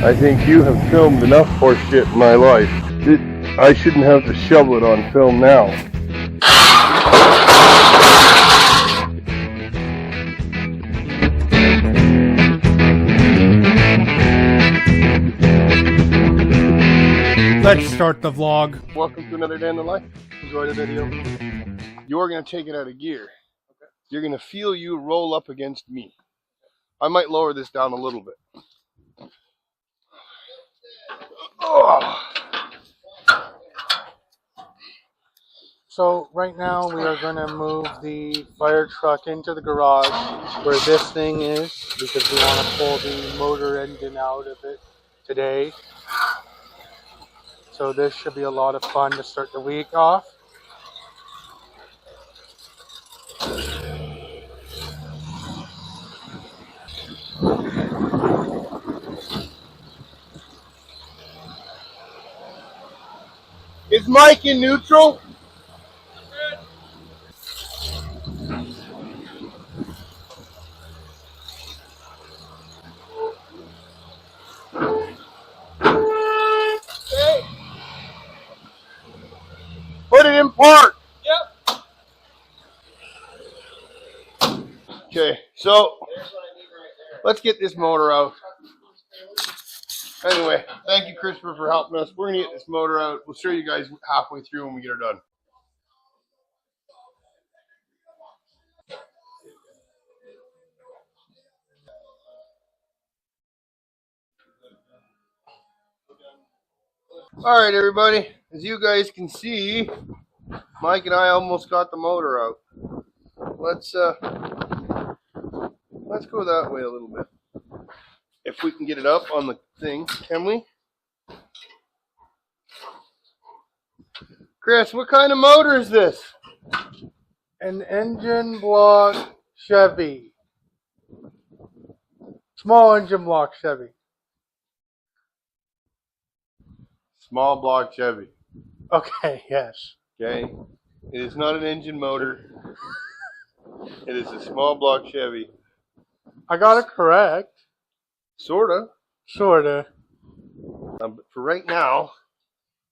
I think you have filmed enough horse shit in my life. I shouldn't have to shovel it on film now. Let's start the vlog. Welcome to another day in the life. Enjoy the video. You're going to take it out of gear. Okay. You're going to feel you roll up against me. I might lower this down a little bit. Oh. So right now we are going to move the fire truck into the garage where this thing is because we want to pull the motor engine out of it today. So this should be a lot of fun to start the week off. Is Mike in neutral? Hey. Put it in park. Yep. Okay, so let's get this motor out. Anyway, thank you, Christopher, for helping us. We're going to get this motor out. We'll show you guys halfway through when we get her done. All right, everybody. As you guys can see, Mike and I almost got the motor out. Let's go that way a little bit. If we can get it up on the thing, can we? Chris, what kind of motor is this? An engine block Chevy. Small engine block Chevy. Small block Chevy. Okay, yes. Okay. It is not an engine motor. It is a small block Chevy. I got it correct. Sorta. Sorta. But for right now,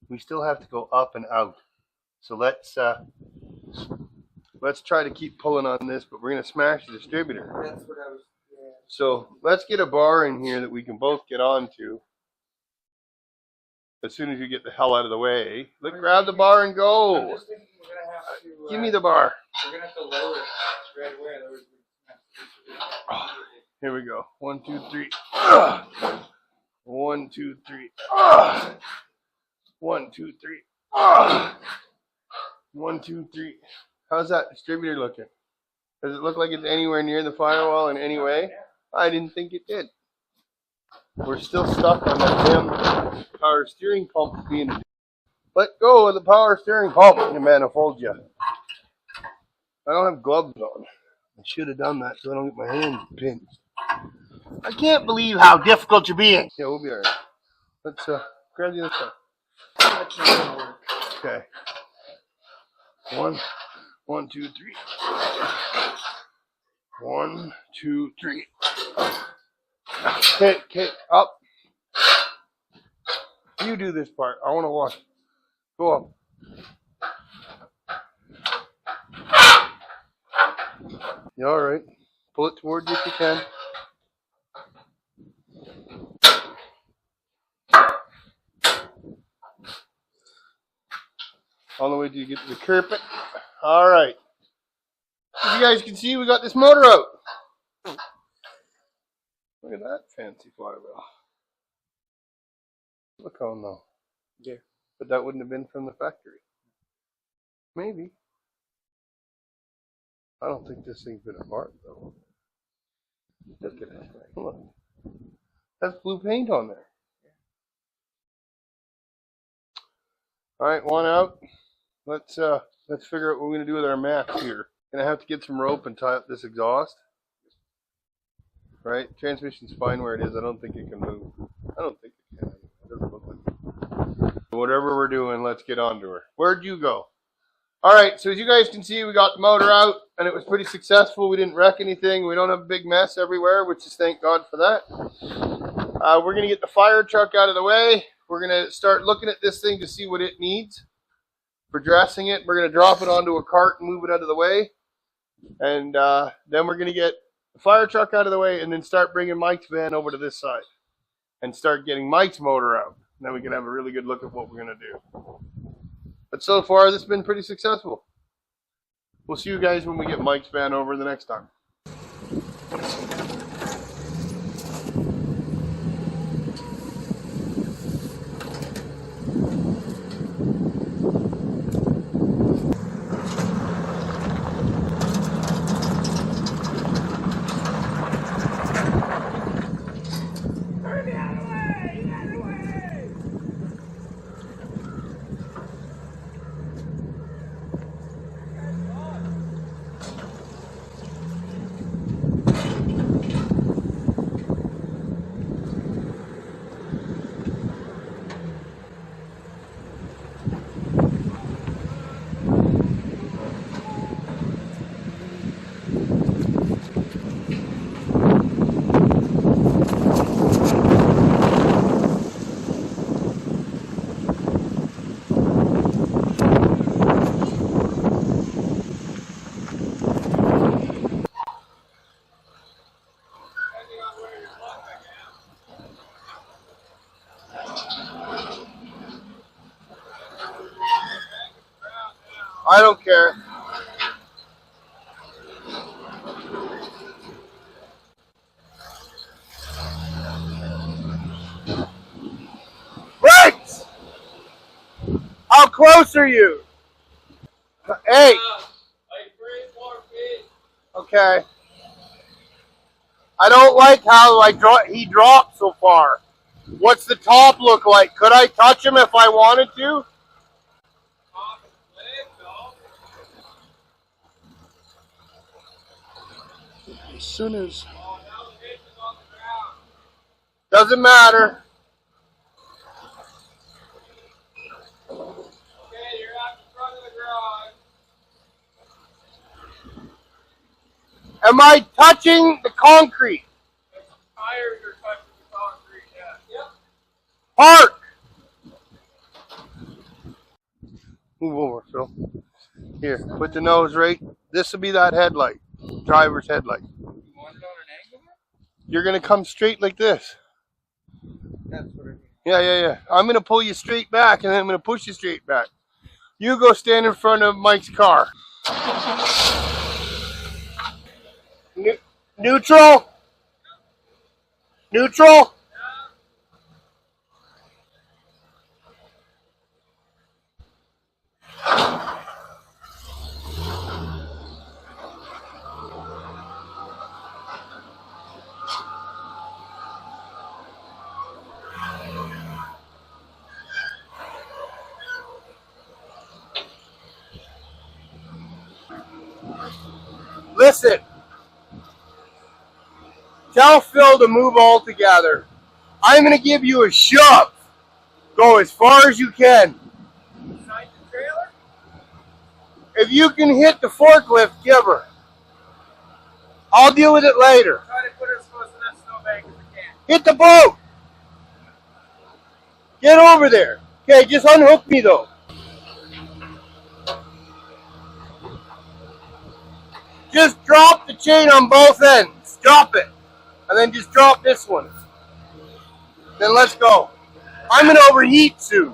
we still have to go up and out. So let's try to keep pulling on this, but we're gonna smash the distributor. That's what I was. Yeah. So let's get a bar in here that we can both get onto. As soon as you get the hell out of the way, grab the bar and go. I'm just thinking we're gonna have to. Give me the bar. We're gonna have to lower it right away. Here we go. 1, 2, 3. 1, 2, 3. 1, 2, 3. 1, 2, 3. How's that distributor looking? Does it look like it's anywhere near the firewall in any way? I didn't think it did. We're still stuck on that damn power steering pump being. Let go of the power steering pump, you manifold ya. I don't have gloves on. I should have done that so I don't get my hands pinched. I can't believe how difficult you're being. Yeah, we'll be alright. Let's grab the other side. That's not gonna work. Okay. 1, 2, 3. 1, 2, 3. Okay, up. You do this part. I want to watch. Go up. You alright? Pull it towards you if you can. All the way till you get to the carpet. Alright. As you guys can see, we got this motor out. Look at that fancy flywheel. Look how no. Yeah. But that wouldn't have been from the factory. Maybe. I don't think this thing's been apart though. Look at it. Look. That's blue paint on there. Alright, one out. Let's figure out what we're gonna do with our mats here. Gonna have to get some rope and tie up this exhaust. Right? Transmission's fine where it is. I don't think it can move. I don't think it can. It doesn't look like it. Whatever we're doing, let's get onto her. Where'd you go? Alright, so as you guys can see, we got the motor out, and it was pretty successful. We didn't wreck anything. We don't have a big mess everywhere, which is thank God for that. We're going to get the fire truck out of the way. We're going to start looking at this thing to see what it needs for dressing it. We're going to drop it onto a cart and move it out of the way. And then we're going to get the fire truck out of the way and then start bringing Mike's van over to this side and start getting Mike's motor out. And then we can have a really good look at what we're going to do. But so far, this has been pretty successful. We'll see you guys when we get Mike's van over the next time. I don't care. Briggs! How close are you? Hey! Like 3 more feet. Okay. I don't like how he dropped so far. What's the top look like? Could I touch him if I wanted to? Top is leg, no. As soon as Oh, now the hitch is on the ground. Doesn't matter. Okay, you're at the front of the garage. Am I touching the concrete? The tires are touching the concrete, yeah. Yep. Park! Move over, Phil. Here, put the nose right. This will be that headlight. Driver's headlight. You want it on an angle? You're going to come straight like this. That's what I mean. Yeah. I'm going to pull you straight back, and then I'm going to push you straight back. You go stand in front of Mike's car. Neutral? Neutral? Listen. Tell Phil to move all together. I'm going to give you a shove. Go as far as you can. Inside the trailer? If you can hit the forklift, give her. I'll deal with it later. Try to put her as close to that snowbank as we can. Hit the boat. Get over there. Okay, just unhook me though. Just drop the chain on both ends. Drop it. And then just drop this one. Then let's go. I'm going to overheat soon.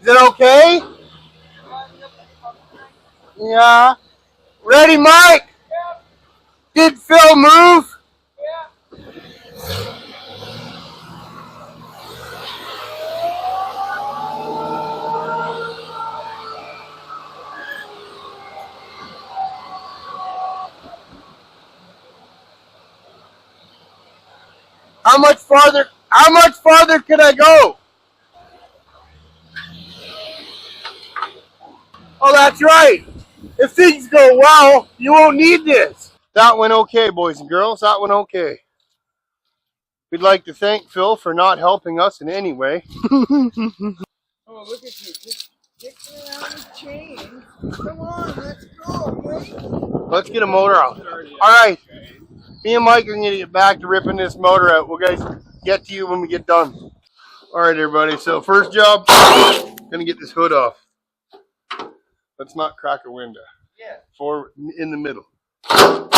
Is it okay? Yeah. Ready, Mike? Did Phil move? How much farther can I go? Oh, that's right. If things go well, you won't need this. That went okay, boys and girls. That went okay. We'd like to thank Phil for not helping us in any way. Oh, look at you. Just sticking around with chains. Come on, let's go, Mike. Let's get a motor out. Alright. Me and Mike are going to get back to ripping this motor out. We'll guys get to you when we get done. Alright, everybody. So, first job, going to get this hood off. Let's not crack a window. Yeah. Forward in the middle. Oh,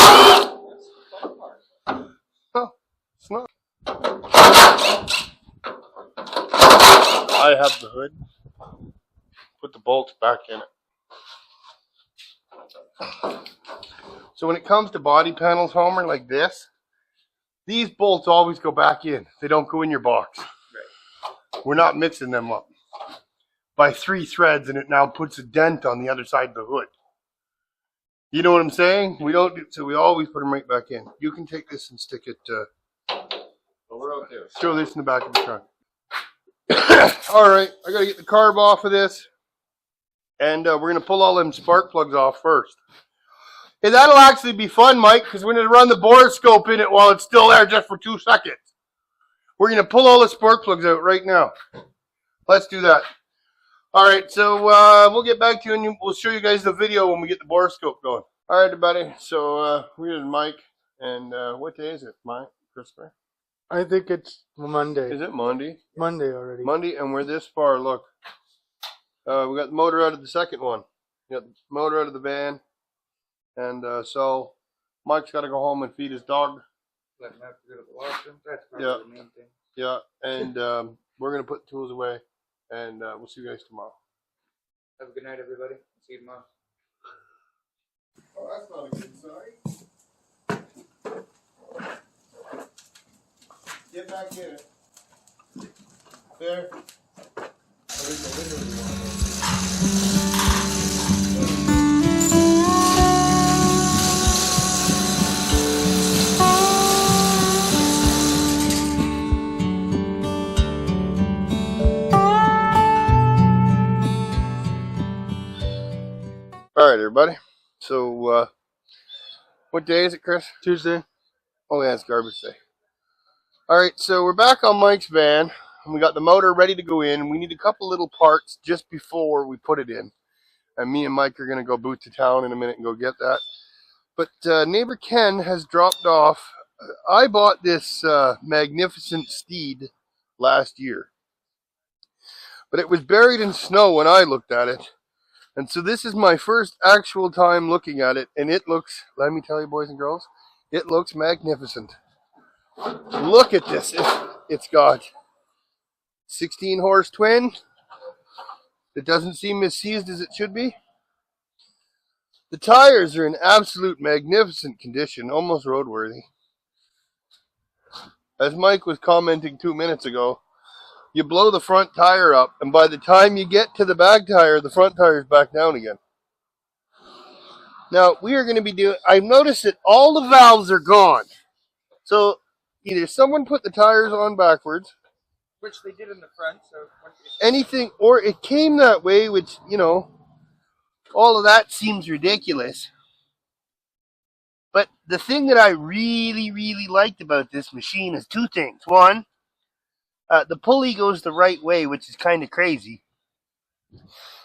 it's not. I have the hood. Put the bolts back in it. So when it comes to body panels, Homer, like this, these bolts always go back in. They don't go in your box. Right. We're not mixing them up by 3 threads, and it now puts a dent on the other side of the hood. You know what I'm saying? We don't do, so we always put them right back in. You can take this and stick it. Throw this in the back of the trunk. All right, I gotta get the carb off of this, and we're gonna pull all them spark plugs off first. Hey, that'll actually be fun, Mike, because we're gonna run the borescope in it while it's still there just for 2 seconds. We're gonna pull all the spark plugs out right now. Let's do that. All right, so we'll get back to you, and we'll show you guys the video when we get the borescope going. All right, everybody. So we're with Mike, and what day is it, Mike? Christopher? I think it's Monday. Is it Monday? Monday already. Monday, and we're this far. Look, we got the motor out of the second one. We got the motor out of the van, and so Mike's got to go home and feed his dog. Let him have to go to the washroom. That's Yeah. probably the main thing. Yeah, and we're gonna put the tools away, and we'll see you guys tomorrow. Have a good night, everybody. See you tomorrow. Oh, that's not a good sign. Get back in it. There. All right, everybody. So, what day is it, Chris? Tuesday. Oh, yeah, it's garbage day. All right, so we're back on Mike's van, and we got the motor ready to go in. We need a couple little parts just before we put it in. And me and Mike are going to go boot to town in a minute and go get that. But neighbor Ken has dropped off. I bought this magnificent steed last year. But it was buried in snow when I looked at it. And so this is my first actual time looking at it. And it looks, let me tell you, boys and girls, it looks magnificent. Look at this. It's got 16 horse twin. It doesn't seem as seized as it should be. The tires are in absolute magnificent condition, almost roadworthy. As Mike was commenting 2 minutes ago, you blow the front tire up, and by the time you get to the back tire, the front tire is back down again. Now, we are going to be doing, I've noticed that all the valves are gone. So, either someone put the tires on backwards, Which they did in the front, so anything, or it came that way, which, you know, all of that seems ridiculous. But the thing that I really, really liked about this machine is 2 things. One, the pulley goes the right way, which is kind of crazy.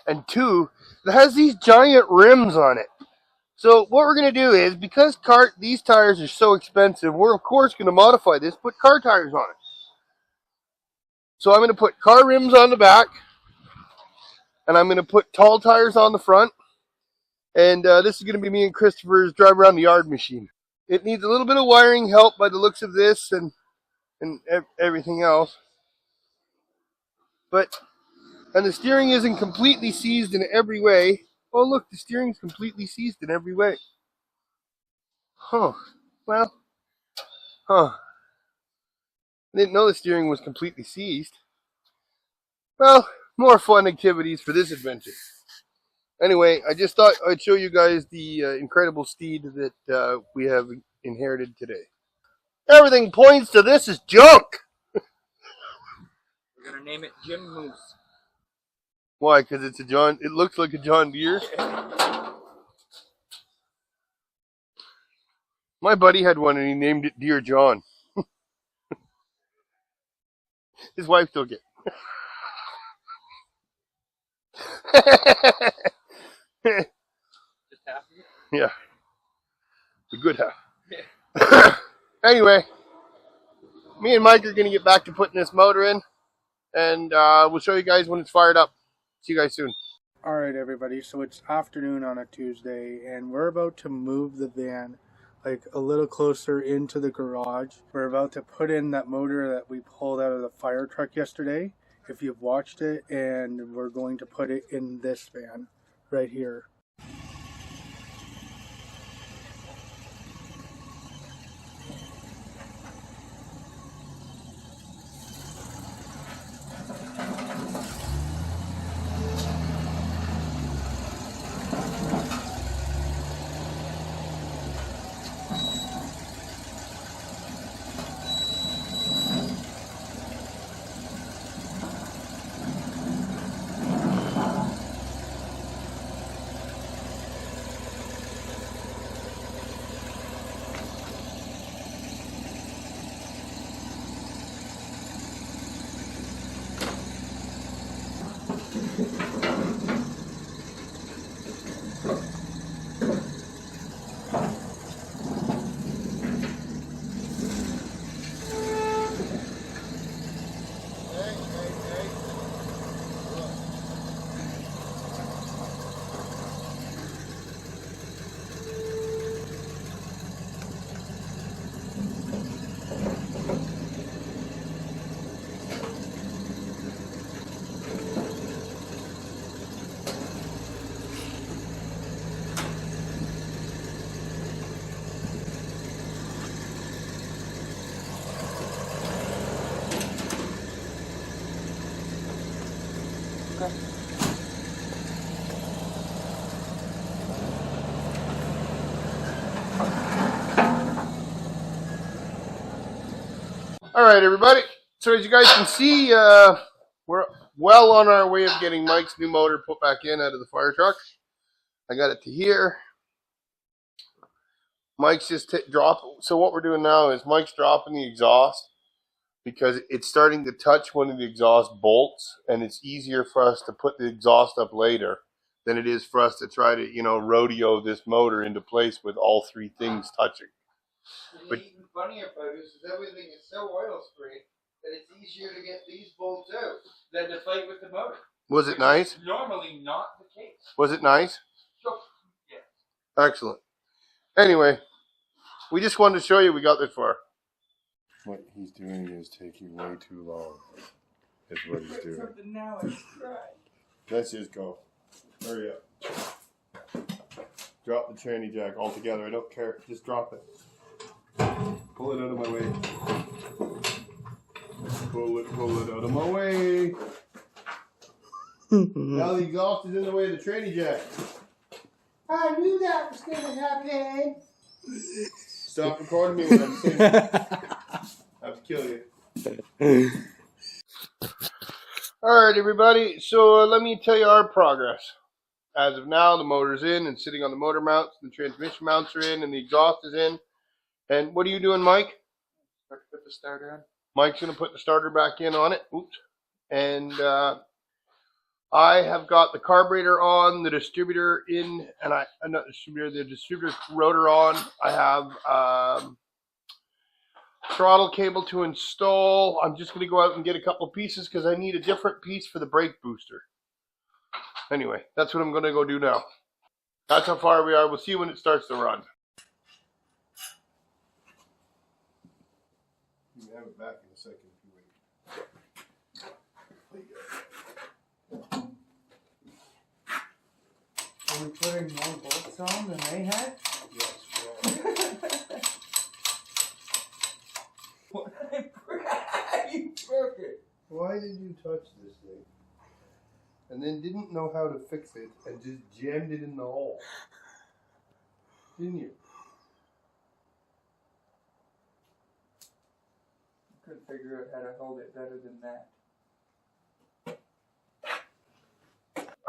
And 2, it has these giant rims on it. So what we're going to do is, because these tires are so expensive, we're of course going to modify this, put car tires on it. So I'm going to put car rims on the back, and I'm going to put tall tires on the front. And this is going to be me and Christopher's drive around the yard machine. It needs a little bit of wiring help by the looks of this and everything else. And the steering isn't completely seized in every way. Oh, look, the steering's completely seized in every way. Huh. Well, I didn't know the steering was completely seized. Well, more fun activities for this adventure. Anyway, I just thought I'd show you guys the incredible steed that we have inherited today. Everything points to this is junk. we're gonna name it Jim Moose. Why? Because it's it looks like a John Deere. My buddy had one and he named it Dear John. His wife took it. Just half of it? Yeah, the good half. Anyway, me and Mike are going to get back to putting this motor in, and we'll show you guys when it's fired up. See you guys soon. Alright everybody, so it's afternoon on a Tuesday and we're about to move the van like a little closer into the garage. We're about to put in that motor that we pulled out of the fire truck yesterday, if you've watched it, and we're going to put it in this van right here. All right, everybody. So as you guys can see, we're well on our way of getting Mike's new motor put back in out of the fire truck. I got it to here. Mike's just so what we're doing now is Mike's dropping the exhaust because it's starting to touch one of the exhaust bolts, and it's easier for us to put the exhaust up later than it is for us to try to, rodeo this motor into place with all three things touching. But the even funnier part is everything is so oil sprayed that it's easier to get these bolts out than to fight with the motor. Was it nice? Normally not the case. Was it nice? So, yeah. Excellent. Anyway, we just wanted to show you we got this far. What he's doing is taking way too long. Is what he's doing. Something now I try. Let's just go. Hurry up. Drop the tranny jack altogether. I don't care. Just drop it. Pull it out of my way. Pull it out of my way. Now the exhaust is in the way of the tranny jack. I knew that was going to happen. Stop recording me when I'm singing. I have to kill you. Alright, everybody. So let me tell you our progress. As of now, the motor's in and sitting on the motor mounts. The transmission mounts are in and the exhaust is in. And what are you doing, Mike? Put the starter on. Mike's going to put the starter back in on it. Oops. And I have got the carburetor on, the distributor in, and the distributor rotor on. I have throttle cable to install. I'm just going to go out and get a couple pieces because I need a different piece for the brake booster. Anyway, that's what I'm going to go do now. That's how far we are. We'll see when it starts to run. You can have it back in a second if you wait. Are we putting more bolts on than they had? Yes, yeah. You broke it. Why did you touch this thing? And then didn't know how to fix it and just jammed it in the hole. Didn't you? Couldn't figure out how to hold it better than that.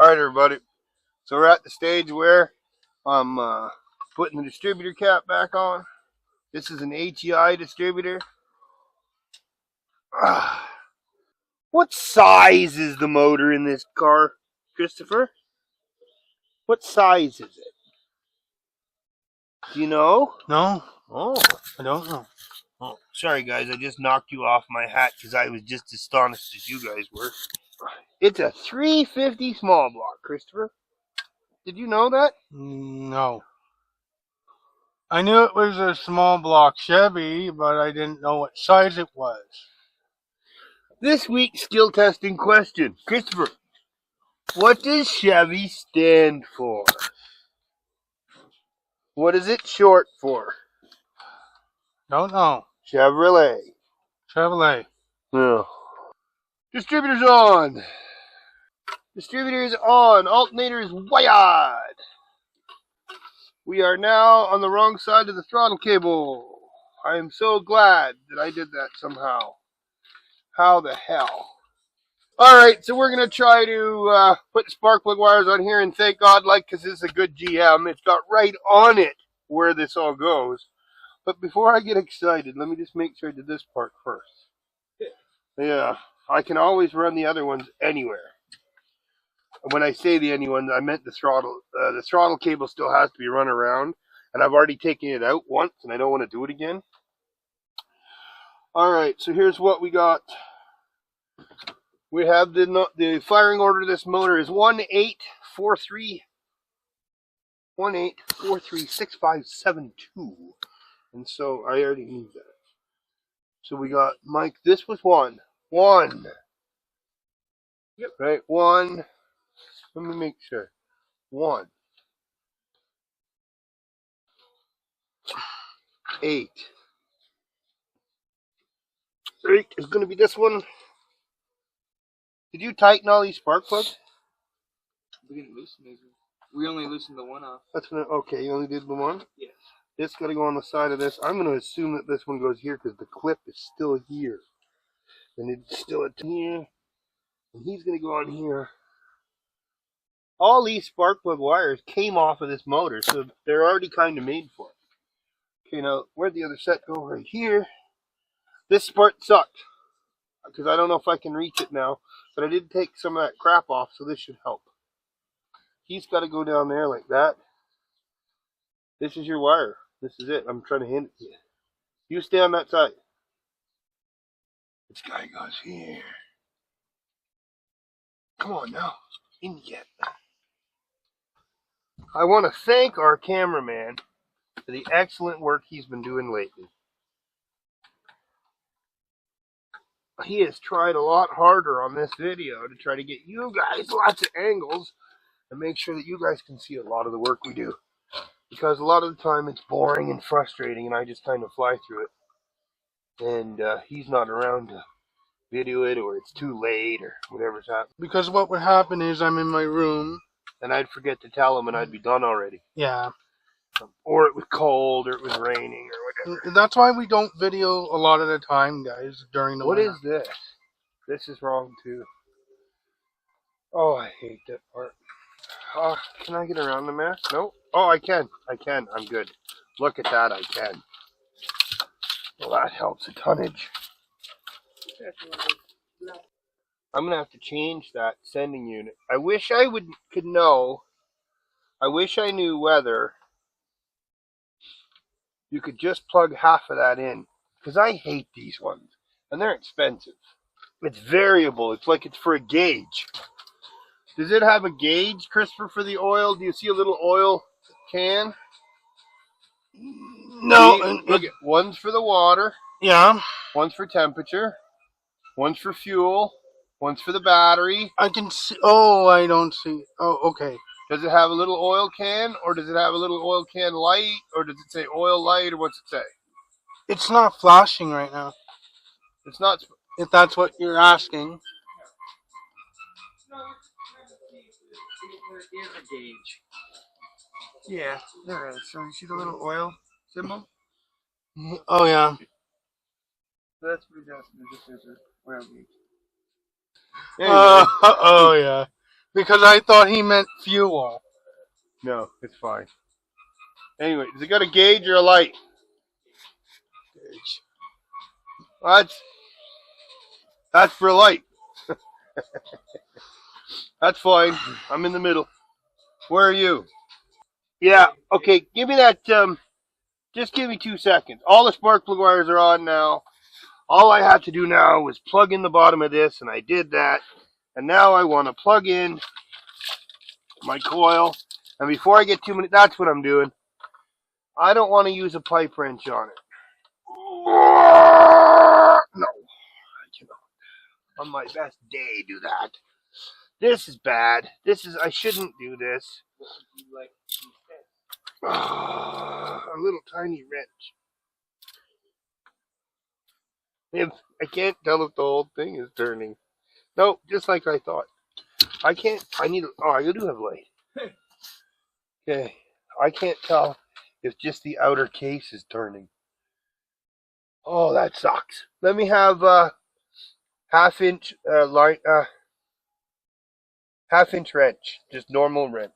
Alright, everybody. So we're at the stage where I'm putting the distributor cap back on. This is an HEI distributor. What size is the motor in this car? Christopher? What size is it? Do you know? No, Oh. I don't know. Oh, sorry guys, I just knocked you off my hat because I was just astonished as you guys were. It's a 350 small block, Christopher. Did you know that? No. I knew it was a small block Chevy, but I didn't know what size it was. This week's skill testing question. Christopher, what does Chevy stand for? What is it short for? Don't know. Chevrolet. Chevrolet. No. Distributors on. Distributors on. Alternators wired. We are now on the wrong side of the throttle cable. I am so glad that I did that somehow. How the hell? Alright, so we're going to try to put spark plug wires on here, and thank God, because this is a good GM, it's got right on it where this all goes. But before I get excited, let me just make sure I did this part first. Yeah, I can always run the other ones anywhere. When I say the any ones, I meant the throttle. The throttle cable still has to be run around, and I've already taken it out once, and I don't want to do it again. Alright, so here's what we got. We have the firing order of this motor is 18436572. And so I already knew that. So we got Mike, this was one. Yep. Right, one. Let me make sure. 1 8 8 is going to be this one. Did you tighten all these spark plugs? We didn't loosen it. We only loosened the one off. That's gonna, okay, you only did the one? Yes. This got to go on the side of this. I'm going to assume that this one goes here because the clip is still here. And it's still at here. And he's going to go on here. All these spark plug wires came off of this motor, so they're already kind of made for it. Okay, now, where'd the other set go? Right here. This part sucked, because I don't know if I can reach it now, but I did take some of that crap off, so this should help. He's got to go down there like that. This is your wire. This is it. I'm trying to hand it to you. You stay on that side. This guy goes here. Come on now. In yet. I want to thank our cameraman for the excellent work he's been doing lately. He has tried a lot harder on this video to try to get you guys lots of angles and make sure that you guys can see a lot of the work we do. Because a lot of the time it's boring and frustrating and I just kind of fly through it. And he's not around to video it, or it's too late, or whatever's happening. Because what would happen is I'm in my room. And I'd forget to tell him and I'd be done already. Yeah. Or it was cold, or it was raining, or whatever. That's why we don't video a lot of the time, guys, during the winter. What is this? This is wrong too. Oh, I hate that part. Oh, can I get around the mess? No? Oh, I can. I'm good. Look at that, I can. Well, that helps a tonnage. I'm going to have to change that sending unit. I wish I could know. I wish I knew whether you could just plug half of that in. Because I hate these ones. And they're expensive. It's variable. It's like it's for a gauge. Does it have a gauge, Christopher, for the oil? Do you see a little oil can? No. See, look, one's for the water. Yeah. One's for temperature. One's for fuel. One's for the battery. I can see. Oh, I don't see. Oh, okay. Does it have a little oil can, or does it have a little oil can light, or does it say oil light, or what's it say? It's not flashing right now. It's not. If that's what you're asking. There is a gauge. Yeah, there is. So you see the little oil symbol? Oh, yeah. That's what it just is an oil gauge. Anyway, Oh, yeah. Because I thought he meant fuel. no, it's fine. Anyway, does it got a gauge or a light? Gauge. That's for a light. That's fine. I'm in the middle. Where are you? Yeah. Okay. Give me that. Just give me 2 seconds. All the spark plug wires are on now. All I have to do now is plug in the bottom of this, and I did that. And now I want to plug in my coil. And before I get too many, that's what I'm doing. I don't want to use a pipe wrench on it. No, I cannot. On my best day, do that. This is bad. I shouldn't do this. A little tiny wrench. If I can't tell if the whole thing is turning. No, just like I thought. I can't. I need. Oh, I do have light. Okay. I can't tell if just the outer case is turning. Oh, that sucks. Let me have half-inch line. Half-inch wrench, just normal wrench.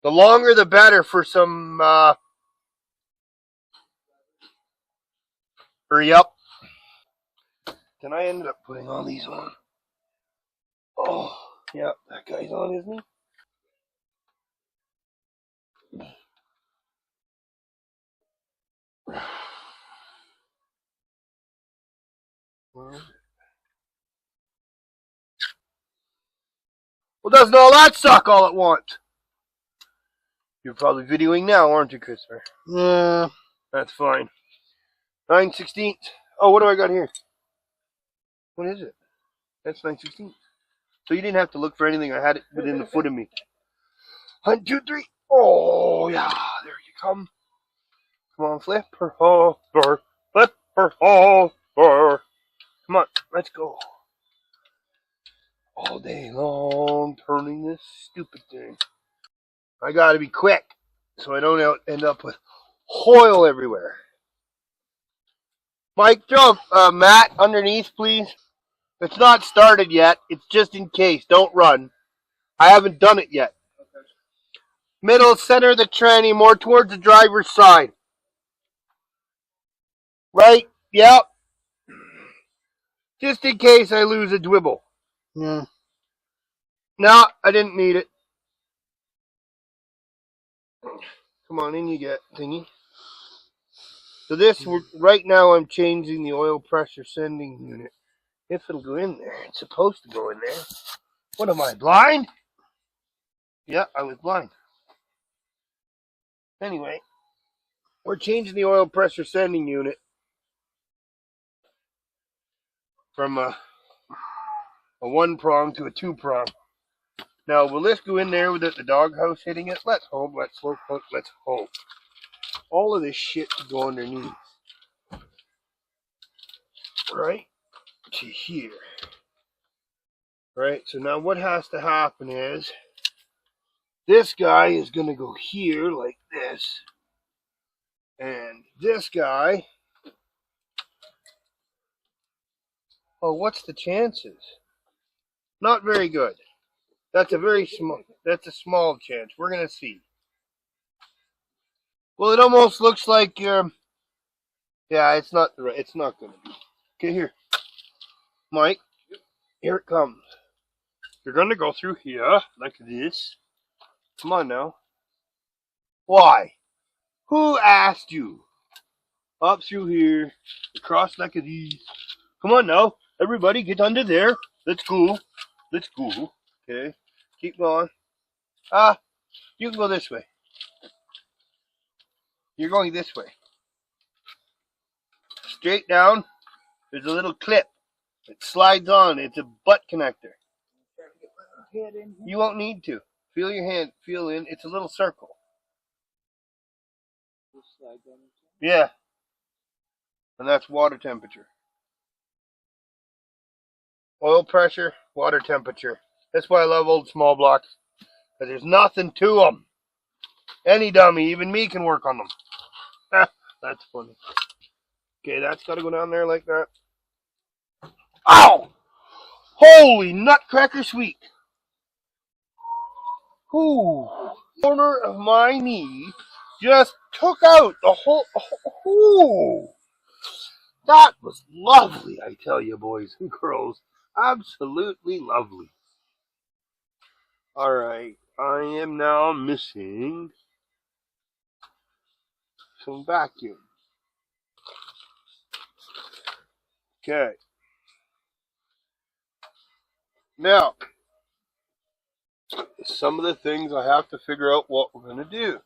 The longer the better for some. Hurry up. Then I ended up putting all these on. Oh, yeah, that guy's on, isn't he? Well, doesn't all that suck all at once? You're probably videoing now, aren't you, Christopher? Yeah. That's fine. 9/16. Oh, what do I got here? What is it? That's 9/16. So you didn't have to look for anything. I had it within the foot of me. 1, 2, 3. Oh, yeah. There you come. Come on, flipper over. Flipper over. Come on, let's go. All day long, turning this stupid thing. I gotta be quick, so I don't end up with oil everywhere. Mike, throw Matt underneath, please. It's not started yet. It's just in case. Don't run. I haven't done it yet. Middle, center of the tranny, more towards the driver's side. Right? Yep. Just in case I lose a dwibble. Yeah. No, I didn't need it. Come on in, you get thingy. So this, right now I'm changing the oil pressure sending unit. If it'll go in there, it's supposed to go in there. What am I, blind? Yeah, I was blind. Anyway, we're changing the oil pressure sending unit from a 1-prong to a 2-prong. Now, will this go in there without the doghouse hitting it? Let's hope. Let's hope. All of this shit to go underneath. Right to here. Right, so now what has to happen is this guy is going to go here like this. And this guy, oh, what's the chances? Not very good. That's a small chance. We're going to see. Well, it almost looks like yeah, it's not going to be. Okay, here. Mike, here it comes. You're going to go through here like this. Come on now. Why? Who asked you? Up through here, across like these. Come on now. Everybody get under there. Let's go. Okay. Keep going. You can go this way. You're going this way. Straight down. There's a little clip. It slides on. It's a butt connector. You won't need to. Feel your hand. Feel in. It's a little circle. Yeah. And that's water temperature. Oil pressure, water temperature. That's why I love old small blocks. Because there's nothing to them. Any dummy, even me, can work on them. That's funny. Okay, that's got to go down there like that. Ow! Holy nutcracker sweet. Ooh. Corner of my knee just took out the whole. Ooh. That was lovely, I tell you, boys and girls. Absolutely lovely. Alright, I am now missing some vacuum. Okay. Now, some of the things I have to figure out what we're going to do.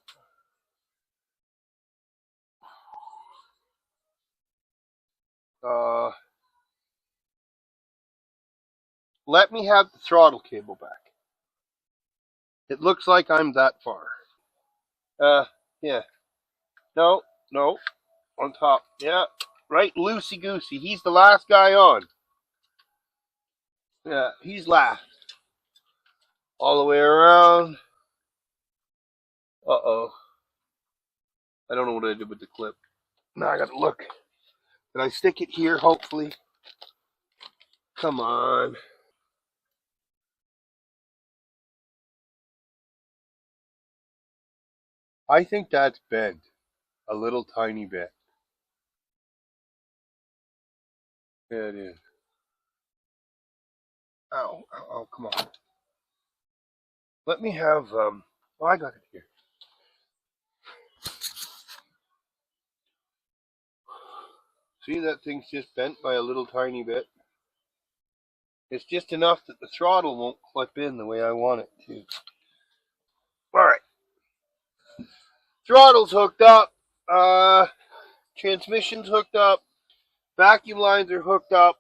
Let me have the throttle cable back. It looks like I'm that far. Yeah. No, on top. Yeah, right, loosey-goosey. He's the last guy on. Yeah, he's last. All the way around. Uh-oh. I don't know what I did with the clip. Now I gotta look. Did I stick it here, hopefully? Come on. I think that's bent. A little tiny bit. Yeah, it is. Ow, come on. Let me have, oh, I got it here. See, that thing's just bent by a little tiny bit. It's just enough that the throttle won't clip in the way I want it to. Alright. Throttle's hooked up. Transmission's hooked up. Vacuum lines are hooked up.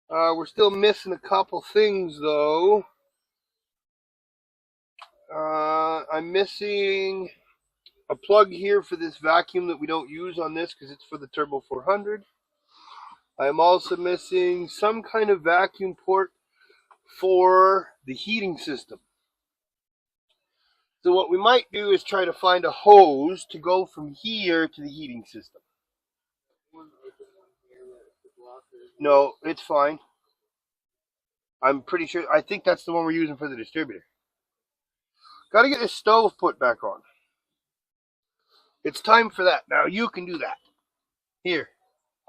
We're still missing a couple things, though. I'm missing a plug here for this vacuum that we don't use on this because it's for the Turbo 400. I'm also missing some kind of vacuum port for the heating system. So what we might do is try to find a hose to go from here to the heating system. No, it's fine. I'm pretty sure, I think that's the one we're using for the distributor. Got to get this stove put back on. It's time for that. Now you can do that. Here,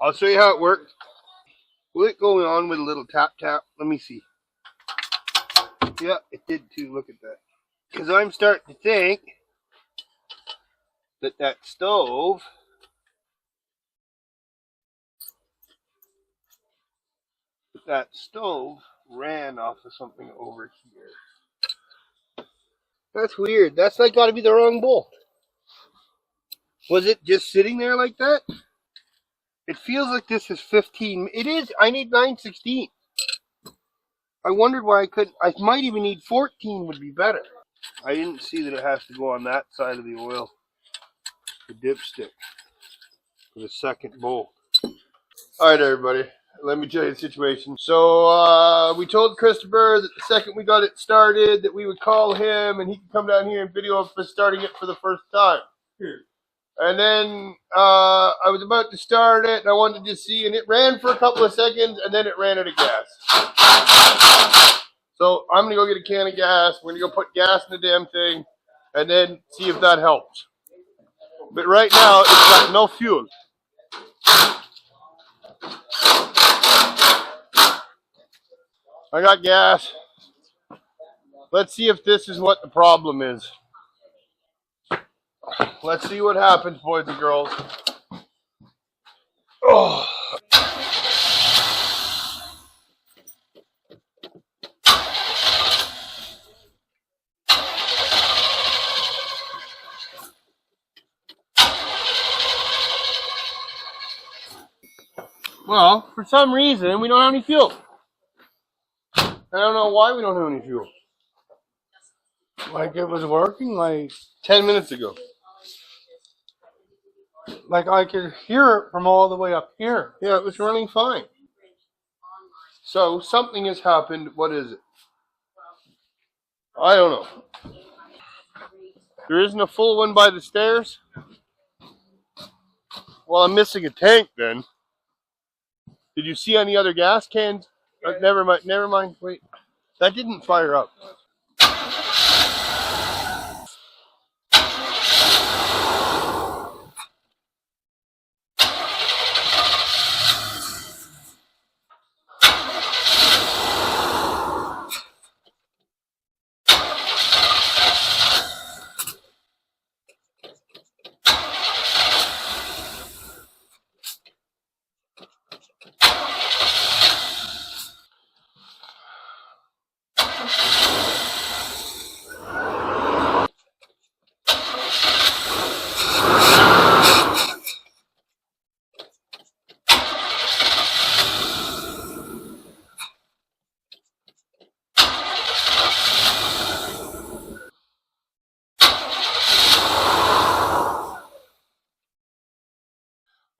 I'll show you how it works. Will it go on with a little tap tap? Let me see. Yeah, it did too. Look at that. Because I'm starting to think that that stove ran off of something over here. That's weird. That's like got to be the wrong bolt. Was it just sitting there like that? It feels like this is 15. It is. I need 9/16. I wondered why I couldn't. I might even need 14 would be better. I didn't see that it has to go on that side of the oil. The dipstick for the second bolt. All right, everybody. Let me tell you the situation. So we told Christopher that the second we got it started that we would call him and he could come down here and video us starting it for the first time. And then I was about to start it and I wanted to see, and it ran for a couple of seconds and then it ran out of gas. So I'm going to go get a can of gas. We're going to go put gas in the damn thing and then see if that helps. But right now it's got no fuel. I got gas. Let's see if this is what the problem is. Let's see what happens, boys and girls. Oh. Well, for some reason, we don't have any fuel. I don't know why we don't have any fuel. Like it was working, like 10 minutes ago. like I could hear it from all the way up here. Yeah, it was running fine. So something has happened. What is it? I don't know. There isn't a full one by the stairs? Well, I'm missing a tank then. Did you see any other gas cans? Never mind. Wait. That didn't fire up.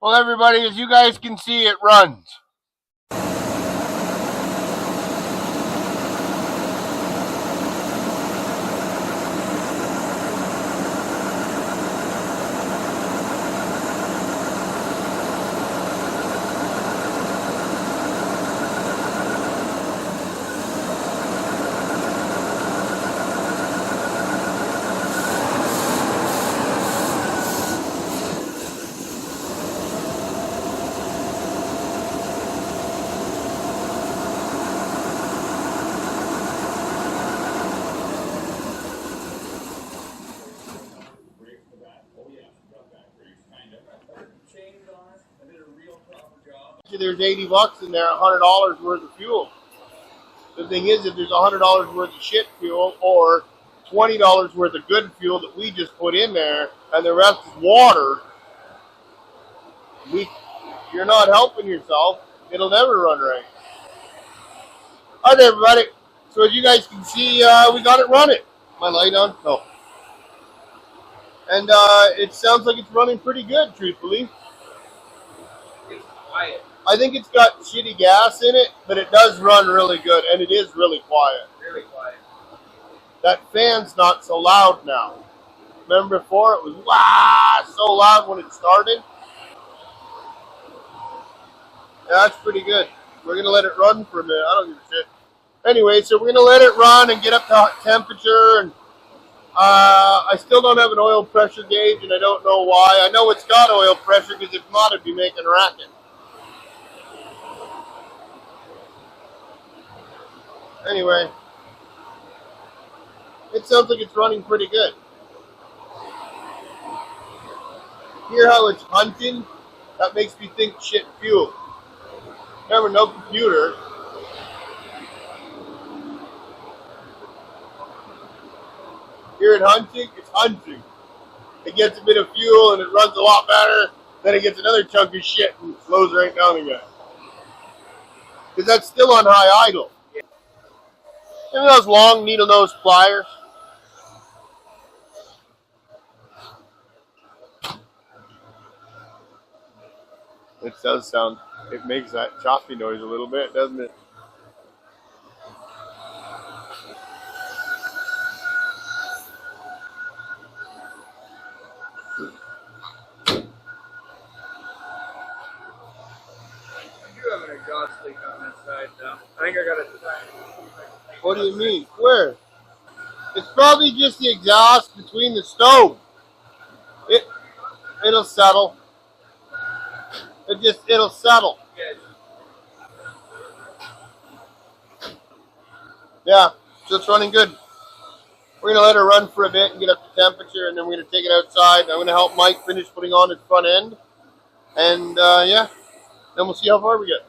Well, everybody, as you guys can see, it runs. There's $80 in there, $100 worth of fuel. The thing is, if there's $100 worth of shit fuel or $20 worth of good fuel that we just put in there, and the rest is water, you're not helping yourself. It'll never run right. All right, everybody. So as you guys can see, we got it running. My light on? No. And it sounds like it's running pretty good, truthfully. It's quiet. I think it's got shitty gas in it, but it does run really good, and it is really quiet. Really quiet. That fan's not so loud now. Remember before? It was so loud when it started. Yeah, that's pretty good. We're going to let it run for a minute. I don't give a shit. Anyway, so we're going to let it run and get up to temperature. And I still don't have an oil pressure gauge, and I don't know why. I know it's got oil pressure because if not, it'd be making a racket. Anyway, it sounds like it's running pretty good. Hear how it's hunting? That makes me think shit fuel. Remember, no computer. Hear it hunting? It's hunting. It gets a bit of fuel and it runs a lot better. Then it gets another chunk of shit and slows right down again. Because that's still on high idle. Remember those long needle nose pliers? It does sound, it makes that choppy noise a little bit, doesn't it? I do have an exhaust leak on this side, though. I think I got to try. What do you mean? Where? It's probably just the exhaust between the stove. It'll settle. It'll settle. Yeah, so it's running good. We're going to let her run for a bit and get up to temperature, and then we're going to take it outside. I'm going to help Mike finish putting on its front end. And, yeah, then we'll see how far we get.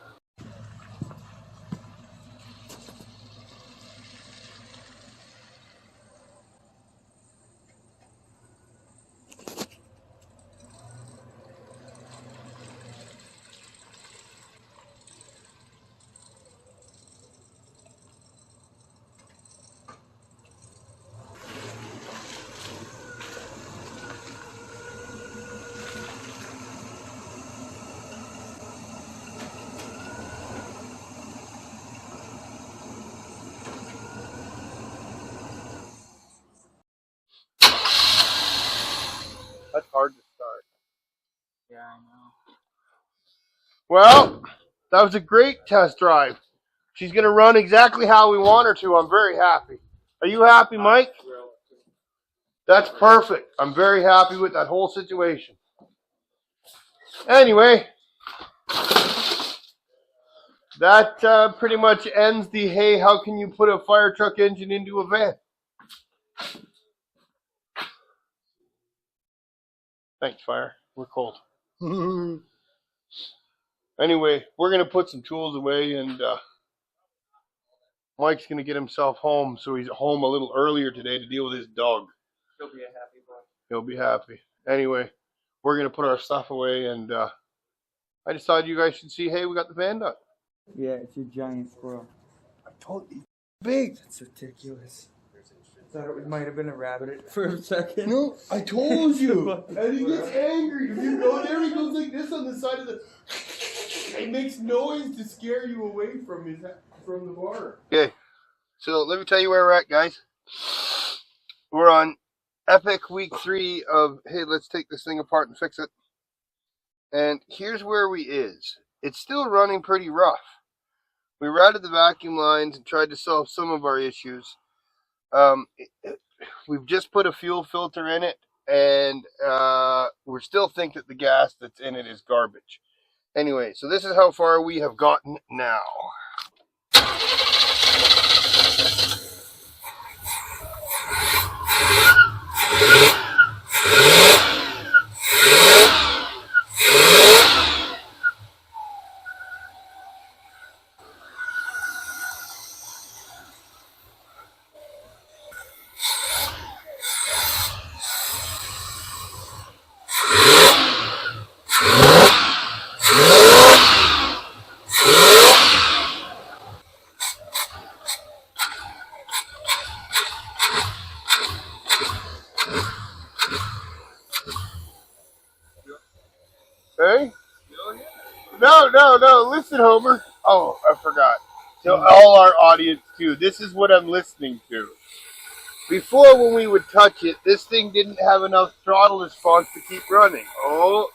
That's hard to start. Yeah, I know. Well, that was a great test drive. She's going to run exactly how we want her to. I'm very happy. Are you happy, Mike? That's perfect. I'm very happy with that whole situation. Anyway, that pretty much ends the, hey, how can you put a fire truck engine into a van? Thanks, fire. We're cold. Anyway, we're going to put some tools away, and Mike's going to get himself home, so he's home a little earlier today to deal with his dog. He'll be a happy boy. He'll be happy. Anyway, we're going to put our stuff away, and I decided you guys should see, hey, we got the van done. Yeah, it's a giant squirrel. I told you, big. It's ridiculous. thought it might have been a rabbit for a second. No, I told you. And he gets angry. If you go there, he goes like this on the side of the. It makes noise to scare you away from the bar. Okay, so let me tell you where we're at, guys. We're on epic week 3 of hey, let's take this thing apart and fix it. And here's where we is. It's still running pretty rough. We routed the vacuum lines and tried to solve some of our issues. We've just put a fuel filter in it, and we still think that the gas that's in it is garbage. Anyway, so this is how far we have gotten now. Hey? No. Listen, Homer. Oh, I forgot. To all our audience, too. This is what I'm listening to. Before, when we would touch it, this thing didn't have enough throttle response to keep running. Oh.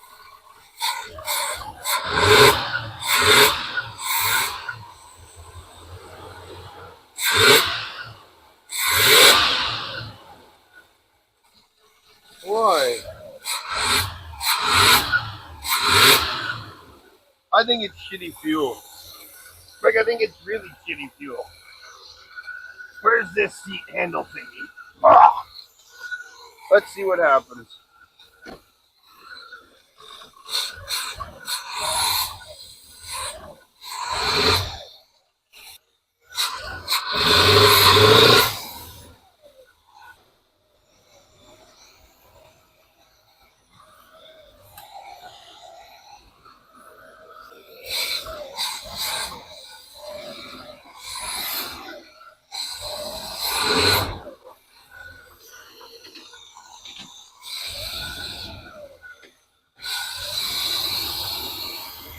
Why? I think it's shitty fuel. Like, I think it's really shitty fuel. Where's this seat handle thingy? Ah! Let's see what happens.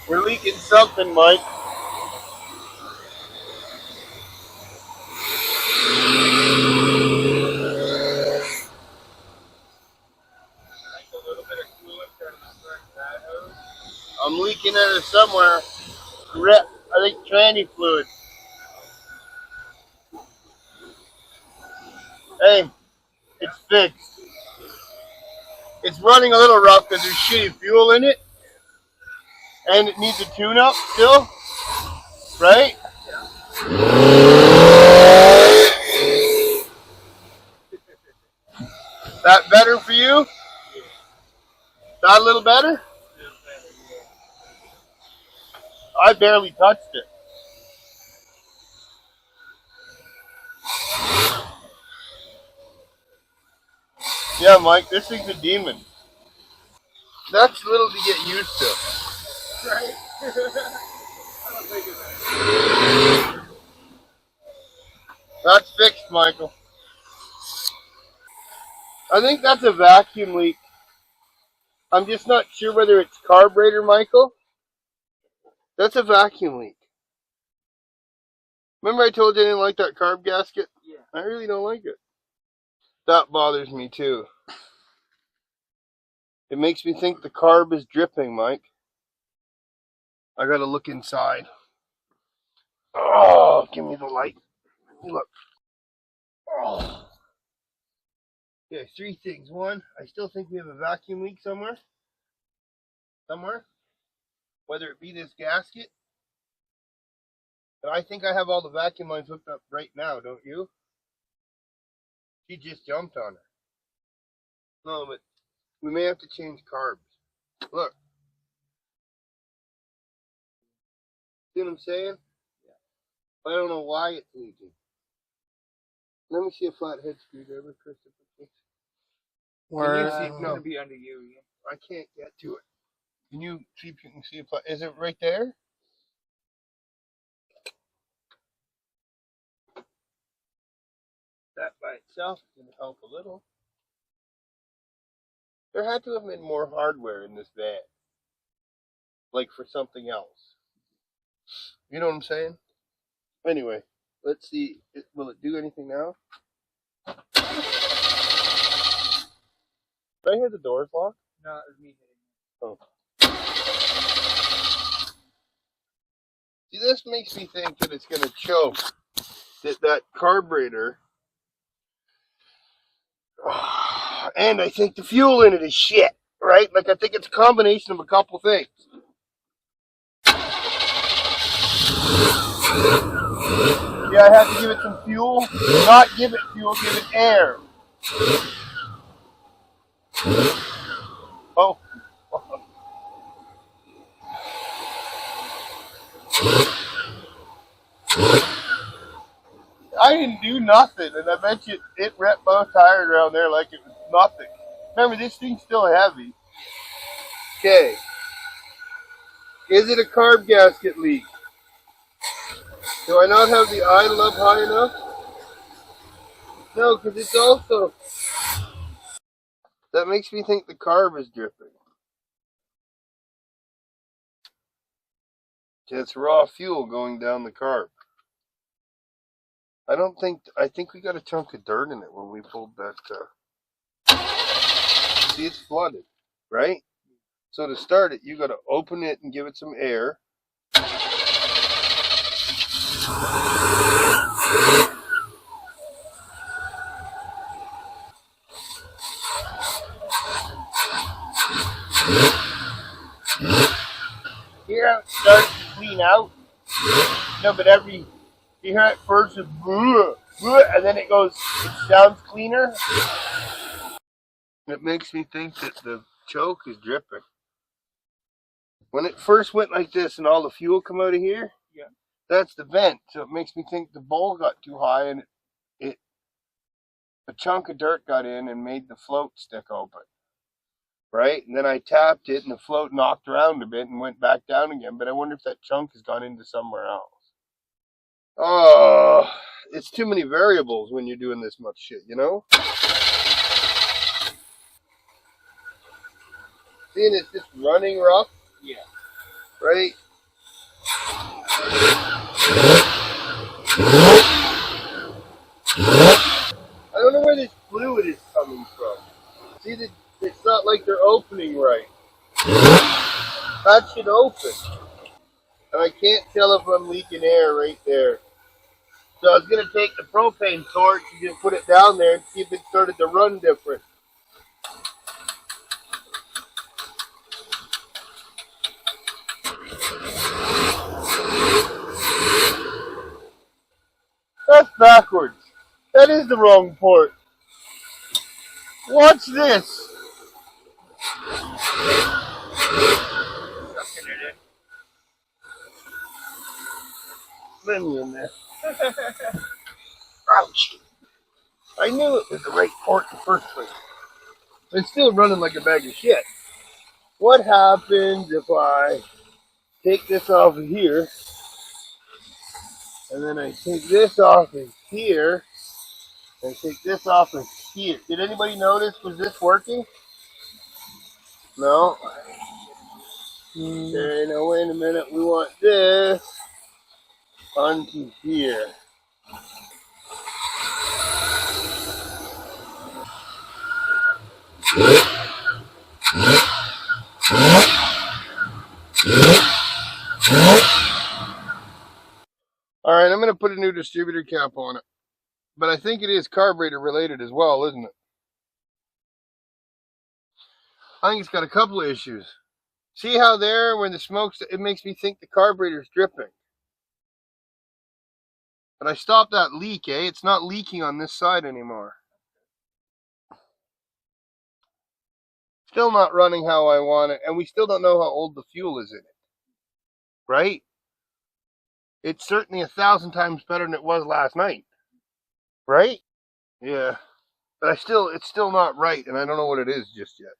We're leaking something, Mike. I'm leaking at it somewhere. I think tranny fluid. Hey, it's fixed. It's running a little rough because there's shitty fuel in it. And it needs a tune-up still. Right? That better for you? That a little better? I barely touched it. Yeah, Mike, this thing's a demon. That's little to get used to. Right? That's fixed, Michael. I think that's a vacuum leak. I'm just not sure whether it's carburetor, Michael. That's a vacuum leak. Remember I told you I didn't like that carb gasket? Yeah. I really don't like it. That bothers me too. It makes me think the carb is dripping, Mike. I gotta look inside. Oh, give me the light. Look. Oh. Okay, 3 things. 1, I still think we have a vacuum leak somewhere. Whether it be this gasket. But I think I have all the vacuum lines hooked up right now, don't you? She just jumped on it. No, but we may have to change carbs. Look. See what I'm saying? I don't know why it's leaking. Let me see a flathead screwdriver, Christopher. Can you see? It's No, gonna be under you. I can't get to it. Can you see if you can see a flat? Is it right there? That by itself is going to help a little. There had to have been more hardware in this van, like for something else. You know what I'm saying? Anyway, let's see. Will it do anything now? Did I hear the doors lock? No, it was me hitting. Oh. See, this makes me think that it's going to choke. That carburetor. And I think the fuel in it is shit, right? Like, I think it's a combination of a couple things. Yeah, I have to give it some fuel. Not give it fuel, give it air. Oh. I didn't do nothing, and I bet you it wrapped both tires around there like it was nothing. Remember, this thing's still heavy. Okay. Is it a carb gasket leak? Do I not have the idle up high enough? No, because it's also... That makes me think the carb is dripping. It's raw fuel going down the carb. I think we got a chunk of dirt in it when we pulled that. See, it's flooded, right? So to start it, you got to open it and give it some air. Hear how it starts to clean out? No, but you hear it first, and then it sounds cleaner. It makes me think that the choke is dripping. When it first went like this and all the fuel come out of here, yeah, that's the vent. So it makes me think the bowl got too high and a chunk of dirt got in and made the float stick open. Right? And then I tapped it and the float knocked around a bit and went back down again. But I wonder if that chunk has gone into somewhere else. Oh, it's too many variables when you're doing this much shit, you know? Seeing it's just running rough? Yeah. Right? I don't know where this fluid is coming from. See, it's not like they're opening right. That should open. And I can't tell if I'm leaking air right there. So I was going to take the propane torch and just put it down there and see if it started to run different. That's backwards. That is the wrong port. Watch this. Let me in there. Ouch. I knew it was the right port in the first place. It's still running like a bag of shit. What happens if I take this off of here, and then I take this off of here, and take this off of here? Did anybody notice? Was this working? No? Okay, now wait a minute. We want this onto here. Alright, I'm going to put a new distributor cap on it. But I think it is carburetor related as well, isn't it? I think it's got a couple of issues. See how there, when the smoke's, it makes me think the carburetor's dripping. But I stopped that leak, eh? It's not leaking on this side anymore. Still not running how I want it, and we still don't know how old the fuel is in it. Right? It's certainly 1,000 times better than it was last night. Right? Yeah. But it's still not right, and I don't know what it is just yet.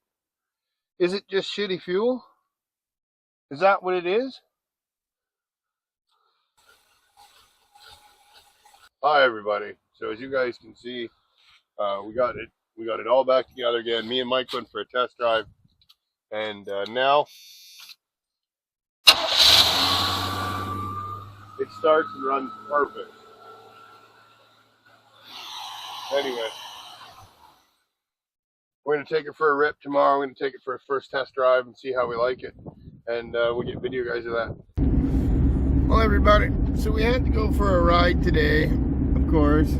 Is it just shitty fuel? Is that what it is? Hi, everybody. So as you guys can see, we got it all back together again. Me and Mike went for a test drive, and now it starts and runs perfect. Anyway, we're going to take it for a rip tomorrow. We're going to take it for a first test drive and see how we like it. And we'll get video guys of that. Well, everybody, so we had to go for a ride today, of course.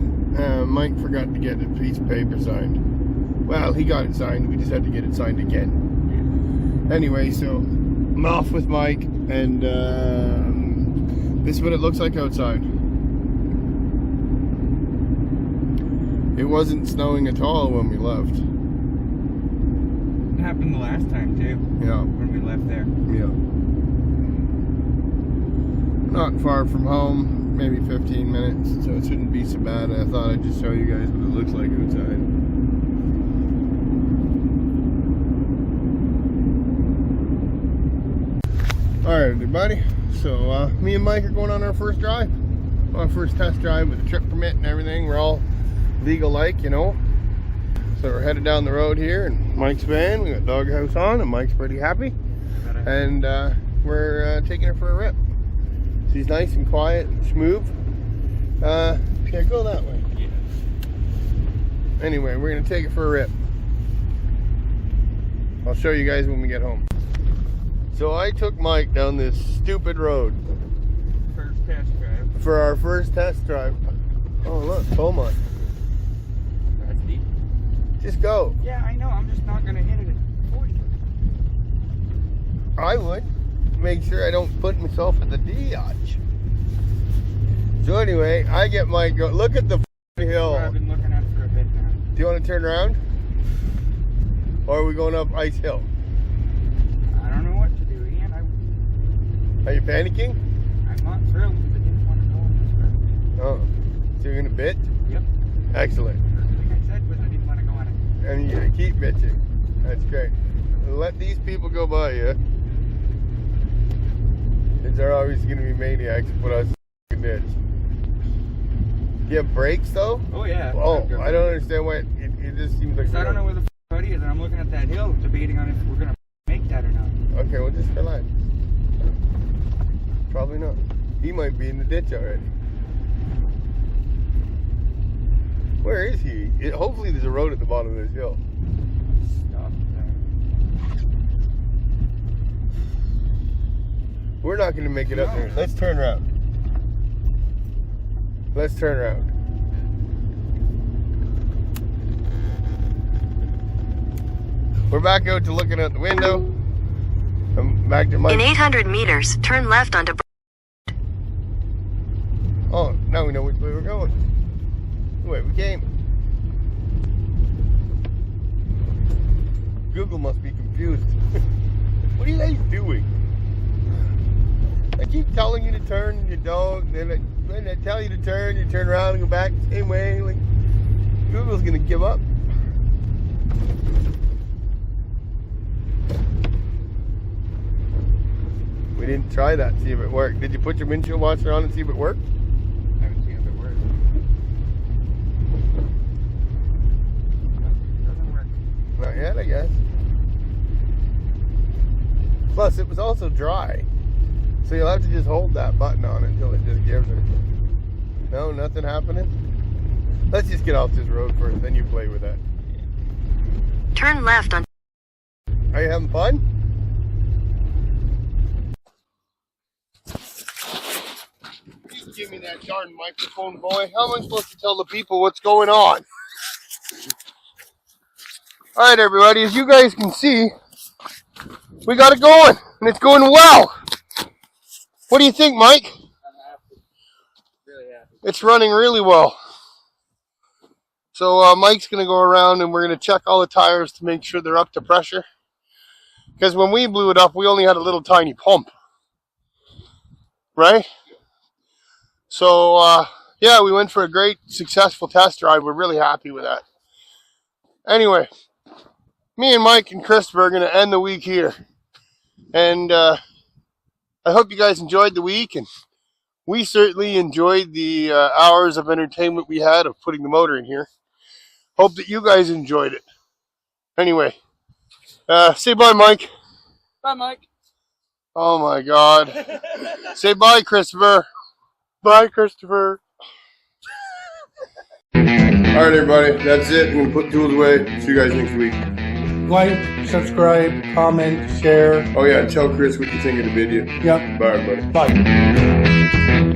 Mike forgot to get a piece of paper signed. Well, he got it signed. We just had to get it signed again. Anyway, so I'm off with Mike, and this is what it looks like outside. It wasn't snowing at all when we left. It happened the last time too. Yeah. When we left there. Yeah. Not far from home, maybe 15 minutes, so it shouldn't be so bad. I thought I'd just show you guys what it looks like outside. Alright, everybody, so me and Mike are going on our first drive. Our first test drive with a trip permit and everything. We're all legal-like, you know. So we're headed down the road here in Mike's van. We got doghouse on, and Mike's pretty happy. And we're taking her for a rip. She's nice and quiet and smooth. Yeah, go that way. Yeah. Anyway, we're gonna take it for a rip. I'll show you guys when we get home. So I took Mike down this stupid road. First test drive. For our first test drive. Oh look, Beaumont. That's deep. Just go. Yeah, I know. I'm just not gonna hit it at 40. I would. Make sure I don't put myself at the D-arch. So anyway, I get Mike go. Look at the hill. I've been looking at it for a bit now. Do you want to turn around? Or are we going up Ice Hill? I don't know what to do, Ian. Are you panicking? I'm not thrilled because I didn't want to go in this road. Oh. So you're going to bit? Yep. Excellent. First thing I said was I didn't want to go on it. And you're going to keep bitching. That's great. Let these people go by you. They're always going to be maniacs and put us in ditch. Do you have brakes though? Oh yeah. Oh, I don't understand why it just seems like. I don't know where the buddy is, and I'm looking at that hill, debating on if we're gonna make that or not. Okay, well just relax. Probably not. He might be in the ditch already. Where is he? Hopefully there's a road at the bottom of this hill. Stop We're not going to make it up there. Let's turn around. Let's turn around. We're back out to looking out the window. I'm back to Mike. In 800 meters, turn left onto. Oh, now we know which way we're going. The way we came. Google must be confused. What are you guys doing? I keep telling you to turn, you don't. When I tell you to turn, you turn around and go back the same way. Like, Google's gonna give up. We didn't try that, see if it worked. Did you put your windshield washer on and see if it worked? I haven't seen if it works. It doesn't work. Not yet, I guess. Plus, it was also dry. So you'll have to just hold that button on until it just gives it. No, nothing happening? Let's just get off this road first, then you play with that. Turn left on. Are you having fun? You give me that darn microphone, boy. How am I supposed to tell the people what's going on? Alright, everybody, as you guys can see, we got it going, and it's going well. What do you think, Mike? I'm happy. Really happy. It's running really well. So Mike's going to go around and we're going to check all the tires to make sure they're up to pressure. Because when we blew it up, we only had a little tiny pump. Right? So, yeah, we went for a great, successful test drive. We're really happy with that. Anyway, me and Mike and Christopher are going to end the week here. And I hope you guys enjoyed the week, and we certainly enjoyed the hours of entertainment we had of putting the motor in here. Hope that you guys enjoyed it. Anyway, say bye, Mike. Bye, Mike. Oh my God. Say bye, Christopher. Bye, Christopher. All right, everybody. That's it. I'm gonna put the tools away. See you guys next week. Like, subscribe, comment, share. Oh yeah, and tell Chris what you think of the video. Yep. Bye, everybody. Bye.